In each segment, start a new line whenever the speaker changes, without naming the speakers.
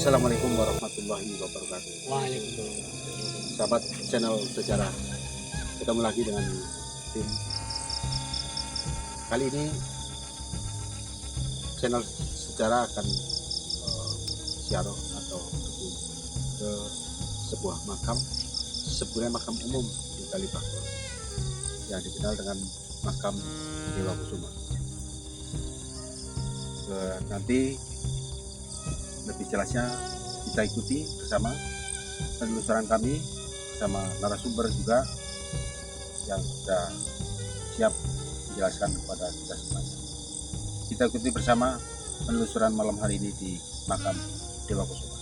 Assalamualaikum warahmatullahi wabarakatuh.
Waalaikumsalam.
Sahabat channel sejarah, ketemu lagi dengan tim. Kali ini channel sejarah akan ziarah atau ke sebuah makam, sebenarnya makam umum di Kalibakor yang dikenal dengan makam Dewa Kusuma. Nanti lebih jelasnya kita ikuti bersama penelusuran kami bersama narasumber juga yang sudah siap menjelaskan kepada kita semuanya. Kita ikuti bersama penelusuran malam hari ini di makam Dewa Kusuma.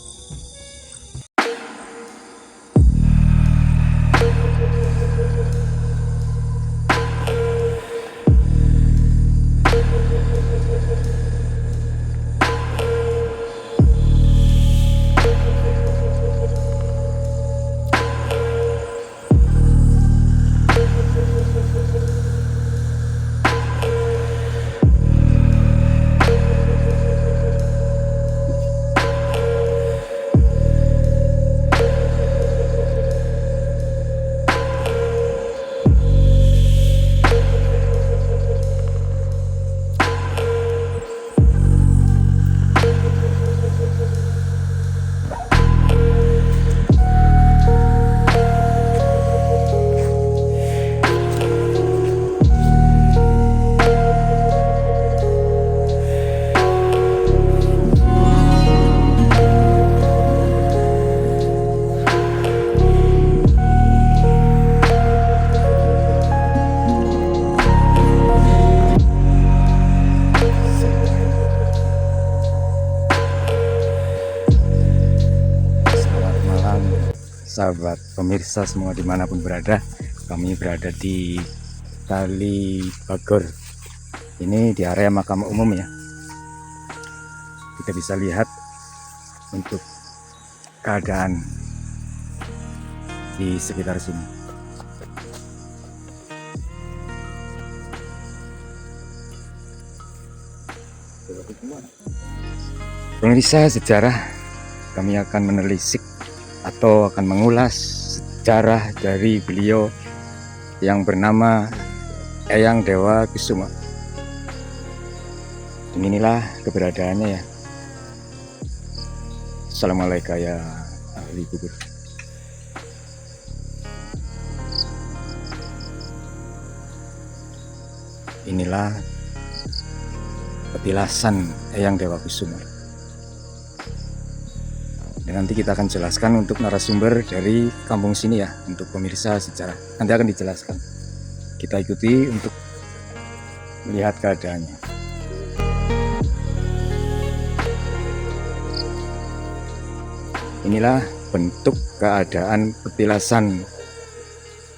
Sahabat pemirsa semua dimanapun berada, kami berada di Kalibakor. Ini di area makam umum ya. Kita bisa lihat untuk keadaan di sekitar sini. Pemirsa sejarah, kami akan menelisik atau akan mengulas sejarah dari beliau yang bernama Eyang Dewa Kusuma. Dan inilah keberadaannya ya. Assalamualaikum ya ahli kubur. Inilah petilasan Eyang Dewa Kusuma. Dan nanti kita akan jelaskan untuk narasumber dari kampung sini ya, untuk pemirsa sejarah. Nanti akan dijelaskan. Kita ikuti untuk melihat keadaannya. Inilah bentuk keadaan petilasan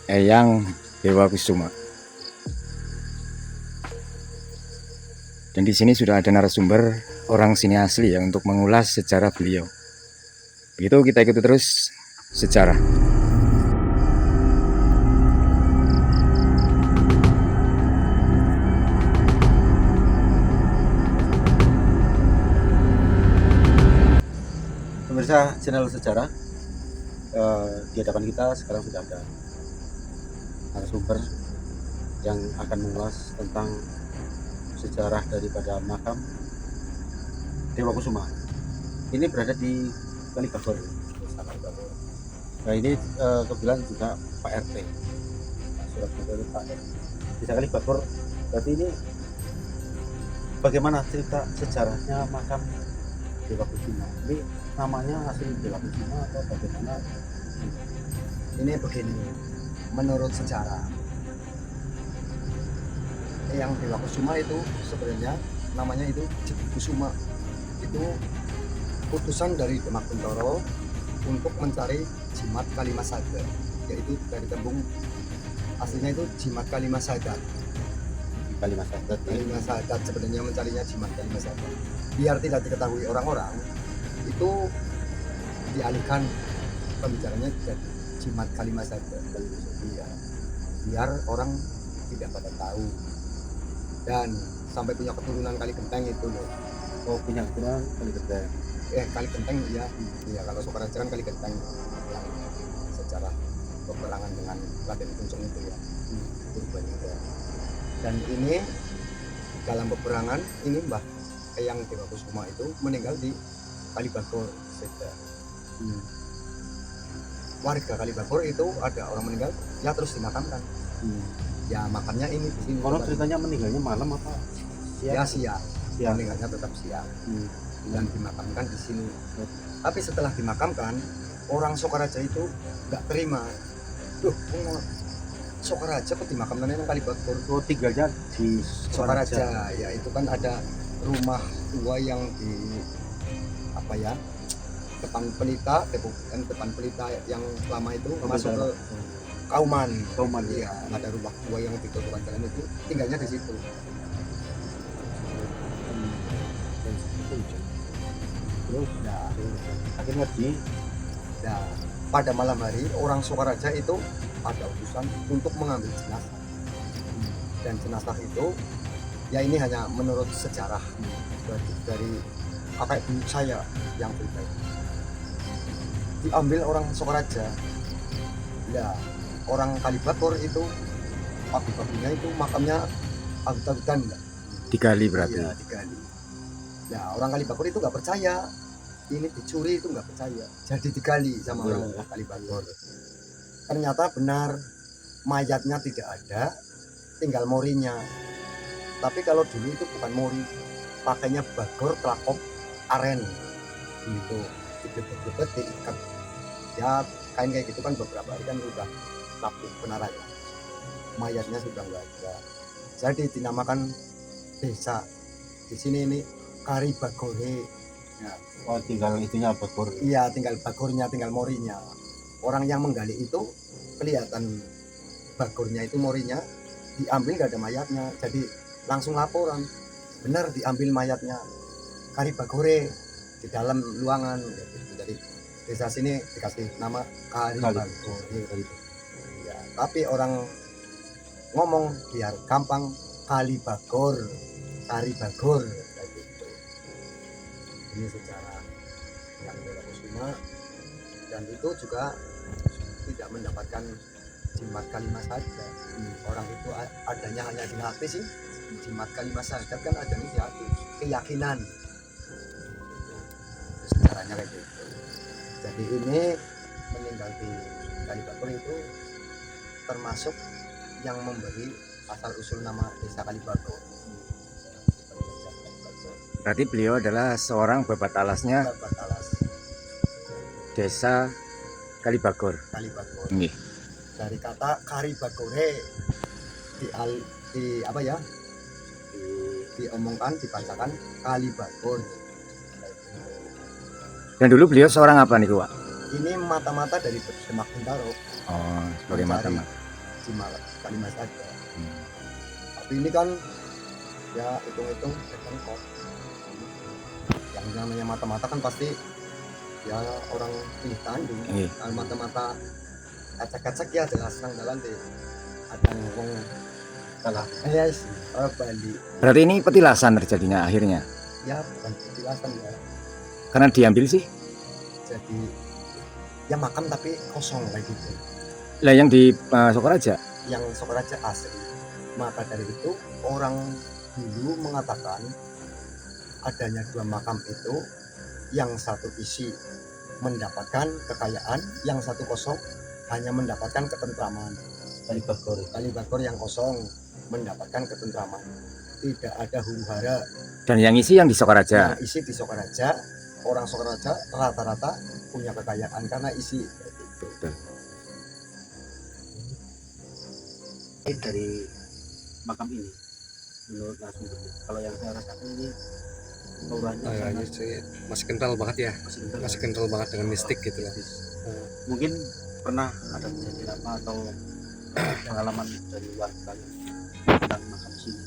Eyang Dewa Kusuma. Dan di sini sudah ada narasumber orang sini asli ya untuk mengulas sejarah beliau. Begitu, kita ikuti terus sejarah.
Pemirsa channel sejarah, di hadapan kita sekarang sudah ada narasumber yang akan mengulas tentang sejarah daripada makam Dewa Kusuma. Ini berada di Kalibakor. Nah ini kebetulan juga Pak RT, surat dari Pak RT. Di Kalibakor. Berarti ini bagaimana cerita sejarahnya makam Dewa Kusuma? Ini namanya asli Dewa Kusuma atau bagaimana?
Ini begini, menurut sejarah, yang Dewa Kusuma itu sebenarnya namanya itu Jedi Kusuma. Itu utusan dari Demak Bentoro untuk mencari jimat Kalimasada, yaitu dari tembung aslinya itu jimat Kalimasada. Kalimasada sebenarnya mencarinya jimat Kalimasada. Biar tidak diketahui orang-orang, itu dialihkan pembicaranya jadi jimat Kalimasada. Biar orang tidak pada tahu. Dan sampai punya keturunan Kali Genteng itu loh.
Oh, punya keturunan Kali Genteng.
Kali Genteng ya. Iya, kalau Sokaraja kan Kali Genteng yang sejarah peperangan dengan Raden Kuncung itu ya. Purbalingga. Dan ini dalam peperangan ini Mbah Eyang Dewa Kusuma itu meninggal di Kalibagor Seda. Warga Kalibagor itu ada orang meninggal ya terus dimakamkan. Ya makamnya ini di sini.
Kalau ceritanya meninggalnya malam apa
Ya siang.
siang?
Meninggalnya tetap siang dan dimakamkan di sini. Tapi setelah dimakamkan orang Sokaraja itu nggak terima. Duh, Sokaraja kok dimakamkan yang Kalibagor?
Oh, tinggalnya di
Sokaraja ya itu kan ada rumah tua yang di apa ya depan pelita yang lama itu masuk ke Kauman. Iya, ada rumah tua yang di Kauman jalan itu tinggalnya di situ.
Terus
Nah,
akhirnya
nah, pada malam hari orang Sokaraja itu ada utusan untuk mengambil jenazah. Dan jenazah itu ya ini hanya menurut sejarah dari kakek buyut saya yang pribadi. Diambil orang Sokaraja. Ya, orang Kalibagor itu pagi-paginya itu makamnya agut-agutan
Digali berarti.
Iya, digali. Ya, orang Kalibagor itu nggak percaya ini dicuri, itu nggak percaya, jadi digali sama orang Kalibagor. Ternyata benar mayatnya tidak ada, tinggal morinya. Tapi kalau dulu itu bukan mori, pakainya bagor kelakop aren gitu, dibebet-bebet diikat. Ya kain kayak gitu kan beberapa hari kan udah lapuk benar ya, mayatnya sudah nggak ada. Jadi dinamakan desa di sini ini Kalibagore.
oh tinggal itunya Bagor.
Iya, tinggal bagornya, tinggal morinya. Orang yang menggali itu kelihatan bagornya itu morinya diambil nggak ada mayatnya, jadi langsung laporan benar diambil mayatnya Kalibagore di dalam luangan gitu. Jadi desa sini dikasih nama Kalibagore. Ya, tapi orang ngomong biar gampang Kalibagor, Kalibagor kayak gitu. Ini secara yang Dewa Kusuma, dan itu juga tidak mendapatkan jimat kalimat saja. Orang itu adanya hanya di hati sih. Jimat kalimat saja kan adanya di hati, keyakinan. Itu sejarahnya kayak gitu. Jadi ini meninggal di Kalibagor itu termasuk yang memberi asal usul nama desa Kalibagor.
Berarti beliau adalah seorang babat alasnya
Babat alas
desa Kalibagor.
Kalibagor.
Nggih.
Dari kata Kalibagore di apa ya? Diomongkan, dibacakan Kalibagor.
Dan dulu beliau seorang apa nih, Pak?
Ini mata-mata dari Demak Bintaro.
Oh, sebagai mata-mata.
Jimat kalimat saja. Tapi ini kan ya hitung-hitung kok. Yang namanya mata-mata kan pasti ya orang pilih tanding. Kalau mata-mata acak-acak ya jelas nang dalan deh. Ada ngomong kalah. Yes, Bali.
Berarti ini petilasan terjadinya akhirnya.
Ya bukan petilasan ya.
Karena diambil sih.
Jadi ya makam tapi kosong kayak gitu.
Lah yang di Sokaraja.
Yang Sokaraja asli. Maka dari itu orang dulu mengatakan adanya dua makam itu, yang satu isi mendapatkan kekayaan, yang satu kosong hanya mendapatkan ketentraman. Kalibagor yang kosong mendapatkan ketentraman, tidak ada huru-hara.
Dan yang isi yang di Sokaraja.
Yang isi di Sokaraja, orang Sokaraja rata-rata punya kekayaan karena isi.
Betul.
Dari makam ini menurut narasumbernya, kalau yang saya rasakan ini auranya
Kayaknya sih masih kental banget ya, masih kental banget dengan mistik gitu loh.
Mungkin pernah ada kejadian apa atau pengalaman dari warga tentang makam sini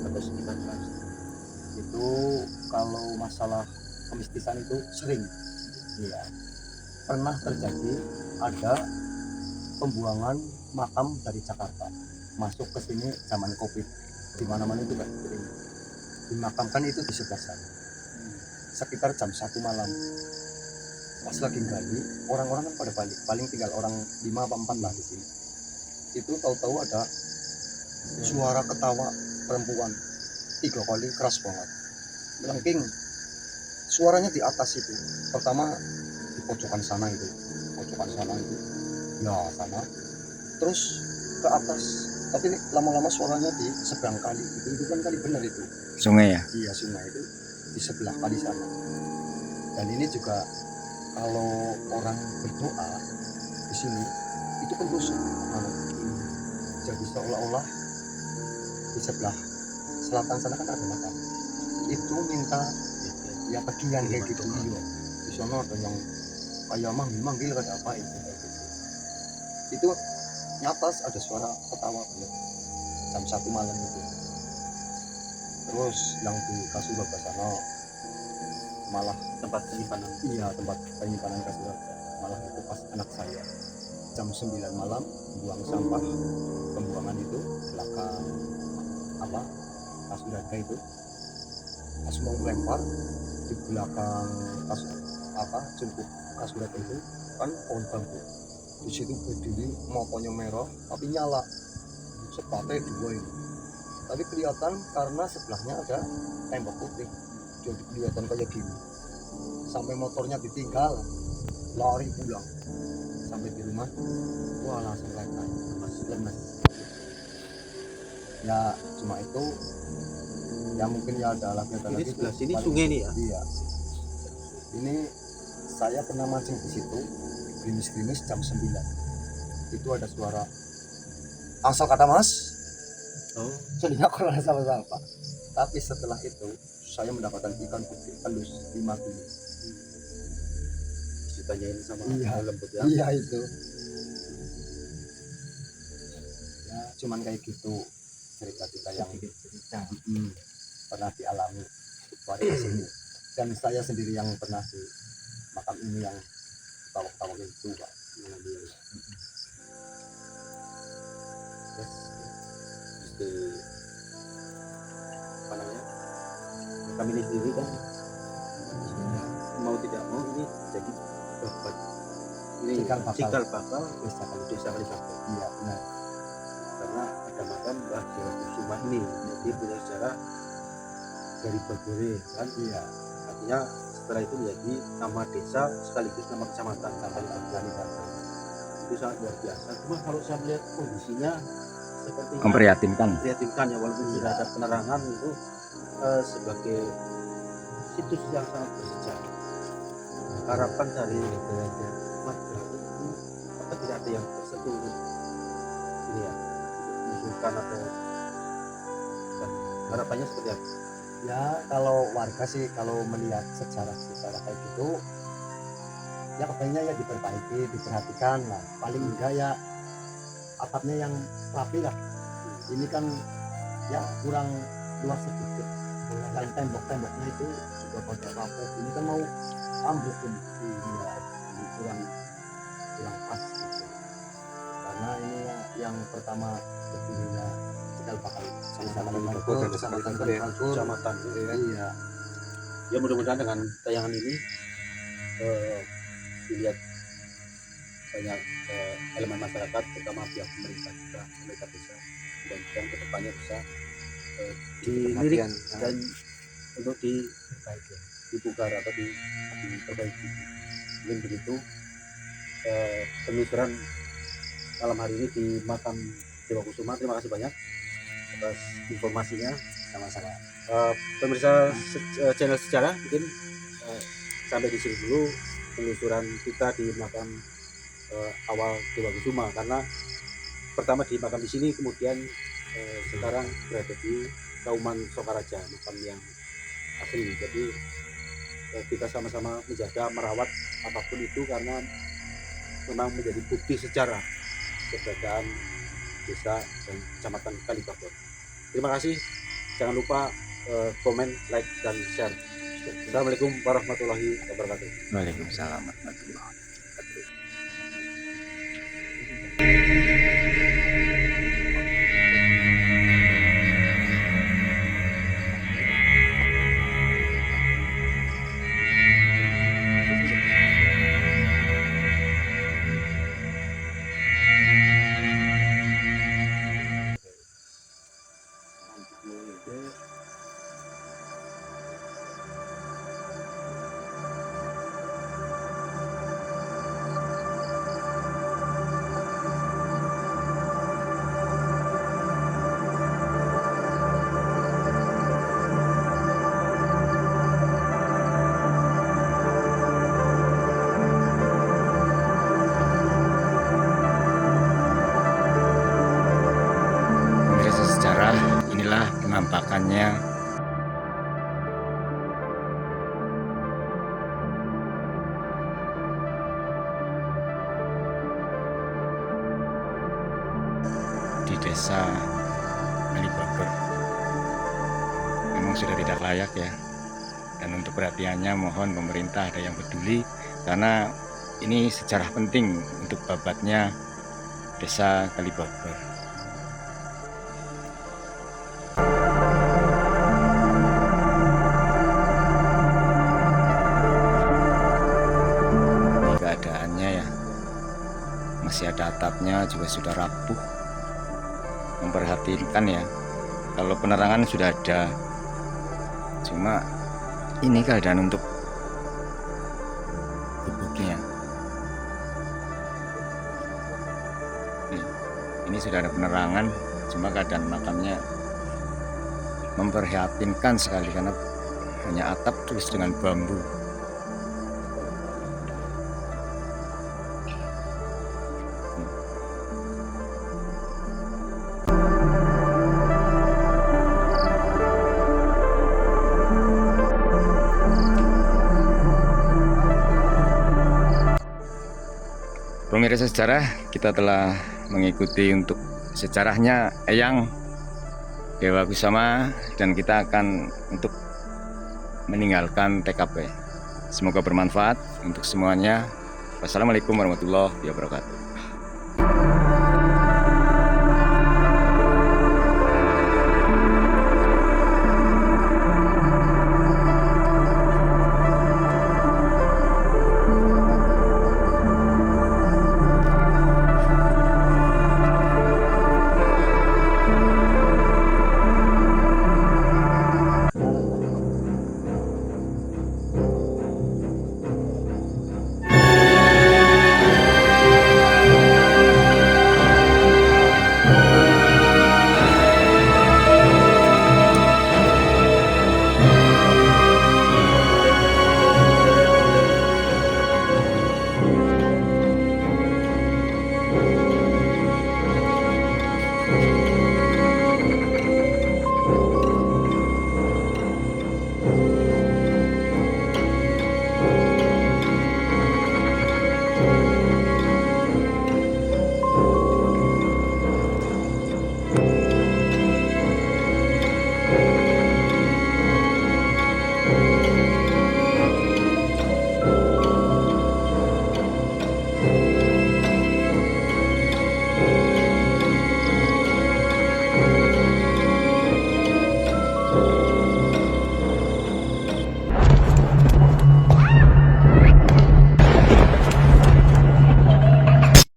atau sekitar itu. Kalau masalah kemistisan itu sering ya, pernah terjadi ada pembuangan makam dari Jakarta masuk ke sini zaman Covid, di mana-mana itu kan dimakamkan itu di sebelah sana.
sekitar jam 1 malam. Pas lagi gali, orang-orang kan pada balik, paling tinggal orang 5 apa 4 lah di sini. Itu tahu-tahu ada suara ketawa perempuan 3 kali keras banget, melengking. Suaranya di atas itu, pertama di pojokan sana itu, ya sama, terus ke atas. Tapi lama-lama suaranya di seberang kali itu kan kali bener itu.
Sungai ya?
Iya, sungai itu di sebelah kali sana. Dan ini juga kalau orang berdoa di sini itu kan tusuk. Jadi seolah-olah di sebelah selatan sana kan ada makam. Itu minta ya bagian kayak gitu. Iya. Di sana ada yang kayak manggil ada apa itu kayak gitu. Itu nyatas ada suara ketawa jam 1 malam itu. Terus yang di Kasunaga sana malah
tempat penyimpanan.
Iya, tempat penyimpanan Kasunaga. Malah itu pas anak saya jam 9 malam buang sampah, pembuangan itu belakang apa Kasunaga itu, pas mau lempar di belakang cukup Kasunaga itu kan pohon bambu. Di situ berdiri motonya merah tapi nyala, sepatnya 2 ini. Tapi kelihatan karena sebelahnya ada tembok putih, jadi kelihatan kayak gini. Sampai motornya ditinggal, lari pulang. Sampai di rumah, wah langsung lemas. Ya cuma itu, ya mungkin ya ada lagi.
Ini sebelah sini sungai nih ya?
Iya. Ini saya pernah mancing di situ, gerimis-gerimis jam 9. Itu ada suara asal kata mas.
Oh,
Jadinya kurang sama-sama. Tapi setelah itu saya mendapatkan ikan putih halus 5 kilo.
ditanyain sama
Iya.
lembut ya.
Iya itu. Ya cuman kayak gitu cerita-cerita yang pernah dialami warga sini. Dan saya sendiri yang pernah di makam ini yang tawa-tawa itu Pak.
Terus di apa namanya, kami ini sendiri kan mau tidak mau ini jadi babat ini cikal bakal desa Kalisabel.
Iya benar.
Karena ada makam Mbah Dewa Kusuma ini, jadi punya sejarah dari Babore kan.
Iya.
Artinya setelah itu menjadi nama desa sekaligus nama kecamatan Kalisabel. Itu sangat luar biasa. Cuma kalau saya melihat kondisinya seperti
Memprihatinkan.
ya, walaupun sudah ada penerangan itu sebagai situs yang sangat bersejarah. Harapan dari warga itu apa tidak ada yang tersentuh ini ya, mengusulkan atau dan harapannya seperti apa?
Ya kalau warga sih kalau melihat sejarah kayak gitu ya katanya ya diperbaiki, diperhatikan lah. Paling enggak ya atapnya yang rapi lah. Ini kan ya kurang luas sedikit. Dan tembok-temboknya itu juga pada rapuh. Ini kan mau ambruk pun. Iya, ini kurang pas gitu. Karena ini ya, yang pertama berdirinya cikal bakal
kecamatan.
Iya.
Ya mudah-mudahan dengan tayangan ini dilihat banyak elemen masyarakat, terutama pihak pemerintah juga, pemerintah desa, mudah-mudahan kedepannya bisa dilirik dan untuk dipugar atau diperbaiki. Mungkin begitu penelusuran malam hari ini di makam Dewa Kusuma. Terima kasih banyak atas informasinya.
Sama-sama.
Pemirsa channel sejarah, mungkin sampai di sini dulu penelusuran kita di makam awal Dewa Kusuma, karena pertama di makam di sini, kemudian sekarang berada di Kauman Sokaraja, makam yang asli. Jadi kita sama-sama menjaga, merawat apapun itu, karena memang menjadi bukti sejarah keberadaan desa dan kecamatan Kalibabor. Terima kasih. Jangan lupa komen, like, dan share. Assalamualaikum warahmatullahi wabarakatuh.
Waalaikumsalam warahmatullahi wabarakatuh. desa Kalibaber. Memang sudah tidak layak ya. Dan untuk perhatiannya mohon pemerintah ada yang peduli, karena ini sejarah penting untuk babatnya desa Kalibaber. Ini keadaannya ya, masih ada atapnya, juga sudah rapuh. Memperhatikan ya, kalau penerangan sudah ada, cuma ini keadaan untuk gubuknya. Ini sudah ada penerangan, cuma keadaan makamnya memprihatinkan sekali karena hanya atap terus dengan bambu. Pemirsa sejarah, kita telah mengikuti untuk sejarahnya Eyang Dewa Kusuma, dan kita akan untuk meninggalkan TKP. Semoga bermanfaat untuk semuanya. Wassalamualaikum warahmatullahi wabarakatuh.